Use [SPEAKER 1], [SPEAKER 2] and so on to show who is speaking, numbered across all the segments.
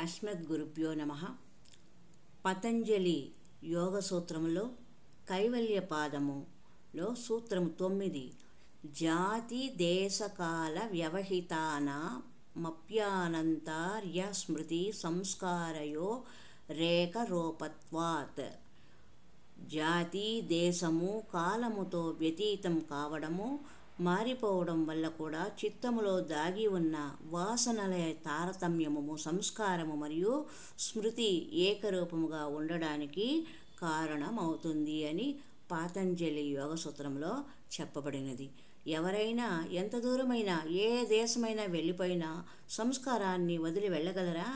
[SPEAKER 1] అస్మద్గురుభ్యో నమః. పతంజలి యోగ సూత్రములో కైవల్య పాదములో సూత్రము 9 జాతి దేశకాల వ్యవహితానామప్యానంతార్య స్మృతి సంస్కారయో రేఖరూపత్వాత్. జాతి దేశము కాలముతో వ్యతీతం కావడము, మారిపోవడం వల్ల కూడా చిత్తములో దాగి ఉన్న వాసనల తారతమ్యము, సంస్కారము మరియు స్మృతి ఏకరూపముగా ఉండడానికి కారణమవుతుంది అని పతంజలి యోగ సూత్రంలో చెప్పబడినది. ఎవరైనా ఎంత దూరమైనా, ఏ దేశమైనా వెళ్ళిపోయినా సంస్కారాన్ని వదిలి వెళ్ళగలరా?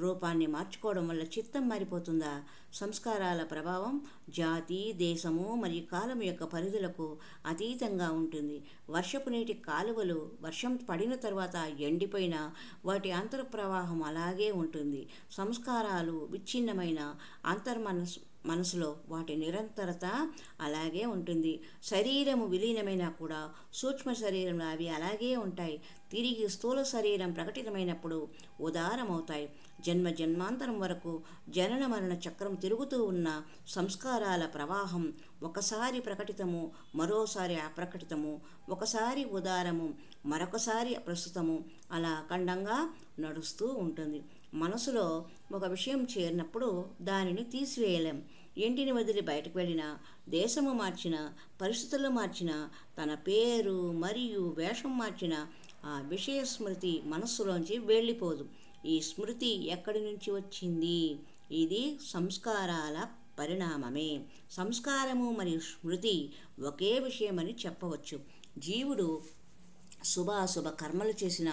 [SPEAKER 1] రూపాన్ని మార్చుకోవడం వల్ల చిత్తం మారిపోతుందా? సంస్కారాల ప్రభావం జాతి, దేశము మరియు కాలం యొక్క పరిధులకు అతీతంగా ఉంటుంది. వర్షపు నీటి కాలువలు వర్షం పడిన తర్వాత ఎండిపోయినా వాటి అంతర్ప్రవాహం అలాగే ఉంటుంది. సంస్కారాలు విచ్ఛిన్నమైన మనసులో వాటి నిరంతరత అలాగే ఉంటుంది. శరీరము విలీనమైనా కూడా సూక్ష్మ శరీరంలో అవి అలాగే ఉంటాయి. తిరిగి స్థూల శరీరం ప్రకటితమైనప్పుడు ఉదారమవుతాయి. జన్మ జన్మాంతరం వరకు జనన మరణ చక్రం తిరుగుతూ ఉన్న సంస్కారాల ప్రవాహం ఒకసారి ప్రకటితము, మరోసారి అప్రకటితము, ఒకసారి ఉదారము, మరొకసారి ప్రస్తుతము, అలా అఖండంగా నడుస్తూ ఉంటుంది. మనసులో ఒక విషయం చేరినప్పుడు దానిని తీసివేయలేం. ఇంటిని వదిలి బయటకు వెళ్ళినా, దేశము మార్చిన, పరిస్థితులు మార్చిన, తన పేరు మరియు వేషం మార్చిన ఆ విషయ స్మృతి మనస్సులోంచి వెళ్ళిపోదు. ఈ స్మృతి ఎక్కడి నుంచి వచ్చింది? ఇది సంస్కారాల పరిణామమే. సంస్కారము మరియు స్మృతి ఒకే విషయమని చెప్పవచ్చు. జీవుడు శుభాశుభ కర్మలు చేసిన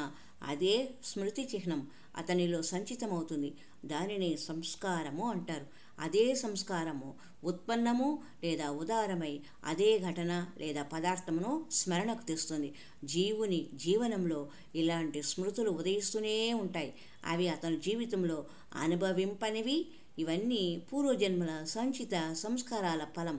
[SPEAKER 1] అదే స్మృతి చిహ్నం అతనిలో సంచితమవుతుంది. దానిని సంస్కారము అంటారు. అదే సంస్కారము ఉత్పన్నము లేదా ఉదారమై అదే ఘటన లేదా పదార్థమును స్మరణకు తెస్తుంది. జీవుని జీవనంలో ఇలాంటి స్మృతులు ఉదయిస్తూనే ఉంటాయి. అవి అతని జీవితంలో అనుభవింపనివి. ఇవన్నీ పూర్వజన్మల సంచిత సంస్కారాల ఫలం.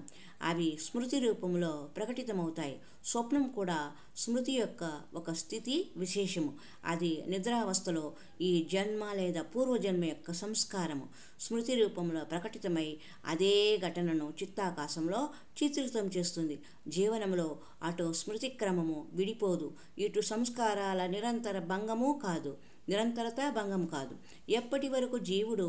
[SPEAKER 1] అవి స్మృతి రూపంలో ప్రకటితమవుతాయి. స్వప్నం కూడా స్మృతి యొక్క ఒక స్థితి విశేషము. అది నిద్రావస్థలో ఈ జన్మ లేదా పూర్వజన్మ యొక్క సంస్కారము స్మృతి రూపంలో ప్రకటితమై అదే ఘటనను చిత్తాకాశంలో చిత్రితం చేస్తుంది. జీవనంలో అటు స్మృతి క్రమము విడిపోదు, ఇటు సంస్కారాల నిరంతర భంగము కాదు, నిరంతరత భంగం కాదు. ఎప్పటి వరకు జీవుడు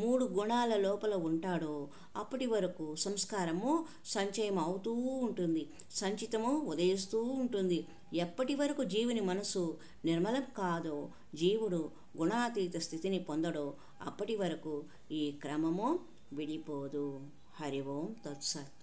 [SPEAKER 1] 3 గుణాల లోపల ఉంటాడో అప్పటి వరకు సంస్కారము సంచయం అవుతూ ఉంటుంది, సంచితము ఉదయిస్తూ ఉంటుంది. ఎప్పటి వరకు జీవుని మనసు నిర్మలం కాదో, జీవుడు గుణాతీత స్థితిని పొందడో అప్పటి వరకు ఈ క్రమము విడిపోదు. హరి ఓం తత్సత్.